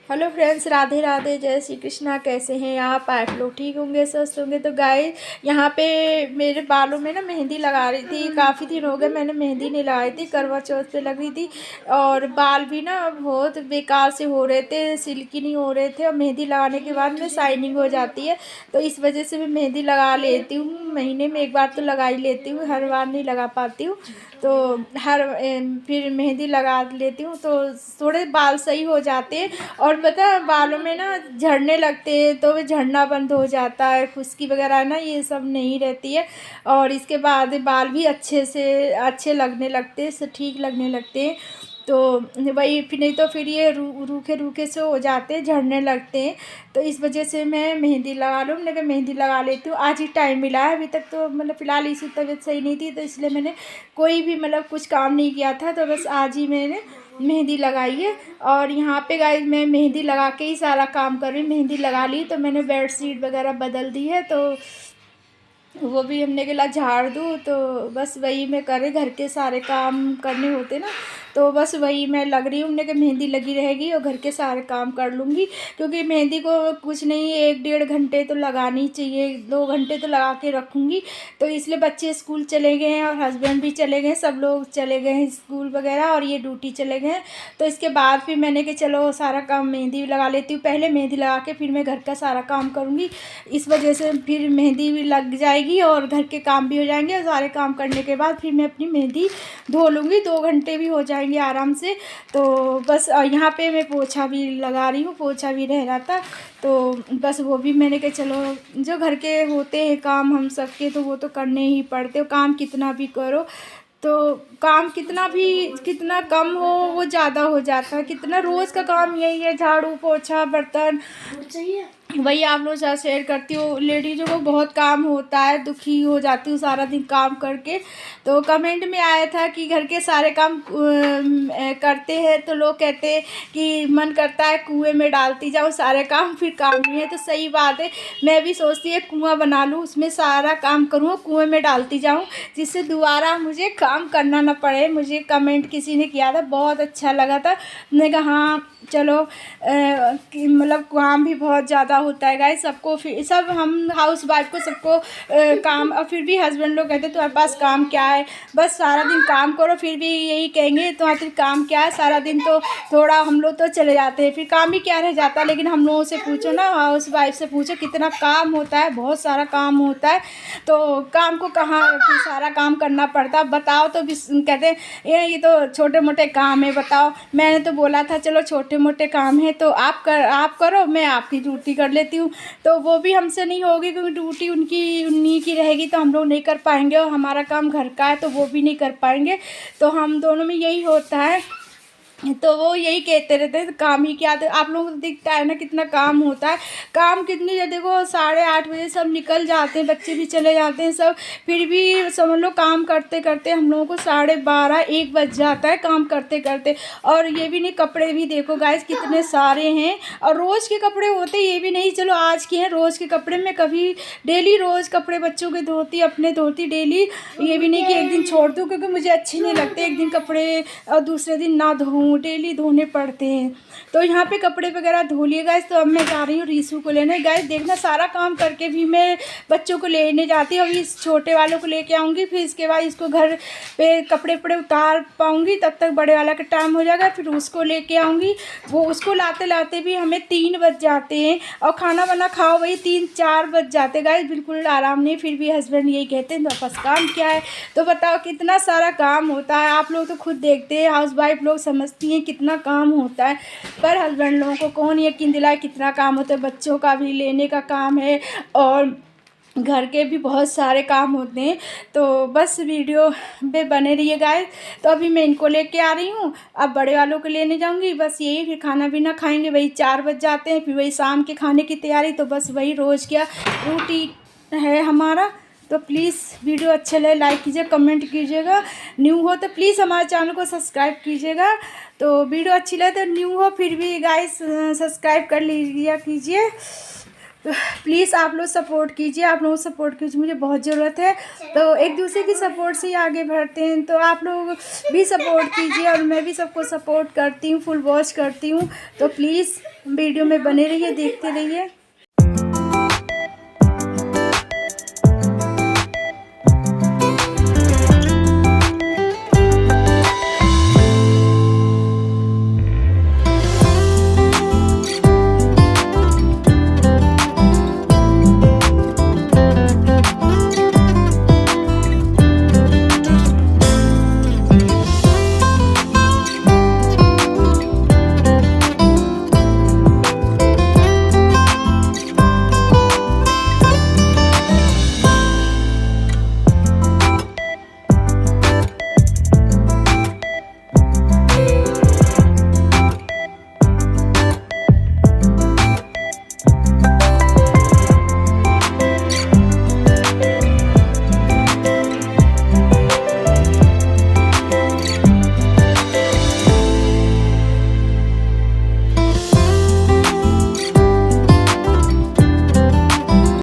Hello friends, Radhe Radhe, जय श्री कृष्णा। कैसे हैं आप लोग? ठीक होंगे, स्वस्थ होंगे। तो गाइस, यहाँ पे मेरे बालों में ना मेहंदी लगा रही थी। काफ़ी दिन हो गए मैंने मेहंदी नहीं लगाई थी, करवा चौथ पे लग रही थी। और बाल भी ना बहुत बेकार से हो रहे थे, सिल्की नहीं हो रहे थे। और मेहंदी लगाने के बाद में शाइनिंग हो जाती है, तो इस वजह से मैं मेहंदी लगा लेती हूँ। महीने में एक बार तो लगा ही लेती हूँ, हर बार नहीं लगा पाती हूँ। तो फिर मेहंदी लगा लेती हूँ तो थोड़े बाल सही हो जाते हैं। और पता है, बालों में ना झड़ने लगते हैं तो वो झड़ना बंद हो जाता है, खुश्की वगैरह ना ये सब नहीं रहती है। और इसके बाद बाल भी अच्छे लगने लगते हैं, ठीक लगने लगते हैं। तो वही, फिर नहीं तो फिर ये रूखे रूखे से हो जाते हैं, झड़ने लगते हैं। तो इस वजह से मैं मेहंदी लगा लूँ, मैंने कहा मेहंदी लगा लेती हूँ। आज ही टाइम मिला है, अभी तक तो मतलब फ़िलहाल इसी तबीयत सही नहीं थी, तो इसलिए मैंने कोई भी मतलब कुछ काम नहीं किया था। तो बस आज ही मैंने मेहंदी लगाई है। और यहाँ पे गाइस, मैं मेहंदी लगा के ही सारा काम कर रही हूँ। मेहंदी लगा ली तो मैंने बेडशीट वगैरह बदल दी है, तो वो भी हमने के ला झाड़ दूँ। तो बस वही मैं कर रही, घर के सारे काम करने होते ना, तो बस वही मैं लग रही हूँ। हमने कि मेहंदी लगी रहेगी और घर के सारे काम कर लूँगी, क्योंकि मेहंदी को कुछ नहीं 1-1.5 घंटे तो लगानी चाहिए, 2 घंटे तो लगा के रखूँगी। तो इसलिए बच्चे स्कूल चले गए हैं और हस्बैंड भी चले गए हैं, सब लोग चले गए हैं स्कूल वगैरह, और ये ड्यूटी चले गए हैं। तो इसके बाद फिर मैंने कि चलो सारा काम मेहंदी लगा लेती हूँ, पहले मेहंदी लगा के फिर मैं घर का सारा काम करूँगी। इस वजह से फिर मेहंदी भी लग जाएगी और घर के काम भी हो जाएंगे, और सारे काम करने के बाद फिर मैं अपनी मेहंदी धो लूँगी, 2 घंटे भी हो जाएंगे आराम से। तो बस यहाँ पे मैं पोछा भी लगा रही हूँ, पोछा भी रह रहा था, तो बस वो भी मैंने कहा चलो, जो घर के होते हैं काम हम सबके, तो वो तो करने ही पड़ते हो। काम कितना भी करो, तो काम कितना कम हो वो ज़्यादा हो जाता है। कितना रोज़ का काम यही है, झाड़ू पोछा बर्तन, वही आप लोग साथ शेयर करती हूँ। लेडीज़ों को बहुत काम होता है, दुखी हो जाती हूँ सारा दिन काम करके। तो कमेंट में आया था कि घर के सारे काम करते हैं तो लोग कहते हैं कि मन करता है कुएं में डालती जाओ सारे काम, फिर काम नहीं है। तो सही बात है, मैं भी सोचती है कुआं बना लूँ, उसमें सारा काम करूँ, कुएं में डालती जाऊँ, जिससे दोबारा मुझे काम करना ना पड़े। मुझे कमेंट किसी ने किया था, बहुत अच्छा लगा था। मैंने कहा हाँ चलो, कि मतलब काम भी बहुत ज़्यादा होता है गाइस सबको, फिर सब हम हाउस वाइफ को सबको काम। और फिर भी हस्बैंड लोग कहते तुम्हारे पास काम क्या है, बस सारा दिन काम करो। फिर भी यही कहेंगे तुम्हारे काम क्या है, सारा दिन तो थोड़ा हम लोग तो चले जाते हैं, फिर काम ही क्या रह जाता है। लेकिन हम लोगों से पूछो ना, हाउस वाइफ से पूछो, कितना काम होता है, बहुत सारा काम होता है। तो काम को कहाँ फिर सारा काम करना पड़ता है, बताओ। तो भी कहते हैं ये तो छोटे मोटे काम है, बताओ। मैंने तो बोला था चलो छोटे मोटे काम है तो आप करो, मैं आपकी ड्यूटी कर लेती हूँ। तो वो भी हमसे नहीं होगी, क्योंकि ड्यूटी उन्हीं की रहेगी, तो हम लोग नहीं कर पाएंगे। और हमारा काम घर का है तो वो भी नहीं कर पाएंगे। तो हम दोनों में यही होता है। तो वो यही कहते रहते हैं काम ही क्या। तो आप लोगों को दिखता है ना कितना काम होता है। काम कितनी है, देखो 8:30 बजे सब निकल जाते हैं, बच्चे भी चले जाते हैं सब, फिर भी समझ लो काम करते करते हम लोगों को 12:30-1 बज जाता है काम करते करते। और ये भी नहीं, कपड़े भी देखो गाइस कितने सारे हैं, और रोज़ के कपड़े होते, ये भी नहीं चलो आज के हैं रोज़ के कपड़े। में कभी डेली रोज़ कपड़े बच्चों के धोती, अपने धोती डेली। ये भी नहीं कि एक दिन छोड़ दूँ, क्योंकि मुझे अच्छे नहीं लगते एक दिन कपड़े और दूसरे दिन ना धोऊँ, डेली धोने पड़ते हैं। तो यहाँ पे कपड़े वगैरह धो लिए गाइस। तो अब मैं जा रही हूँ रीशु को लेने। गाइस देखना, सारा काम करके भी मैं बच्चों को लेने जाती हूँ। अभी इस छोटे वालों को लेके आऊँगी, फिर इसके बाद इसको घर पे कपड़े वपड़े उतार पाऊँगी, तब तक बड़े वाला का टाइम हो जाएगा, फिर उसको लेके आऊँगी। वो उसको लाते लाते भी हमें 3 बज जाते हैं, और खाना वाना खाओ वही 3-4 बज जाते गाइस, बिल्कुल आराम नहीं। फिर भी हस्बैंड यही कहते हैं तो बस काम क्या है। तो बताओ कितना सारा काम होता है, आप लोग तो खुद देखते हैं, हाउस वाइफ लोग समझती हैं कितना काम होता है, पर हस्बैंड लोगों को कौन यकीन दिलाए कितना काम होता है। बच्चों का भी लेने का काम है, और घर के भी बहुत सारे काम होते हैं। तो बस वीडियो पे बने रहिए गाइस। तो अभी मैं इनको लेके आ रही हूँ, अब बड़े वालों को लेने जाऊँगी। बस यही, फिर खाना पीना खाएंगे, वही 4 बज जाते हैं, फिर वही शाम के खाने की तैयारी। तो बस वही रोज़ क्या रूटीन है हमारा। तो प्लीज़ वीडियो अच्छे लगे लाइक कीजिए, कमेंट कीजिएगा। न्यू हो तो प्लीज़ हमारे चैनल को सब्सक्राइब कीजिएगा। तो वीडियो अच्छी लगे तो न्यू हो फिर भी गाइस सब्सक्राइब कर लीजिए कीजिए। तो प्लीज़ आप लोग सपोर्ट कीजिए, आप लोग सपोर्ट कीजिए, मुझे बहुत ज़रूरत है। तो एक दूसरे की सपोर्ट से ही आगे बढ़ते हैं, तो आप लोग भी सपोर्ट कीजिए और मैं भी सबको सपोर्ट करती हूँ, फुल वॉच करती हूँ। तो प्लीज़ वीडियो में बने रहिए, देखते रहिए।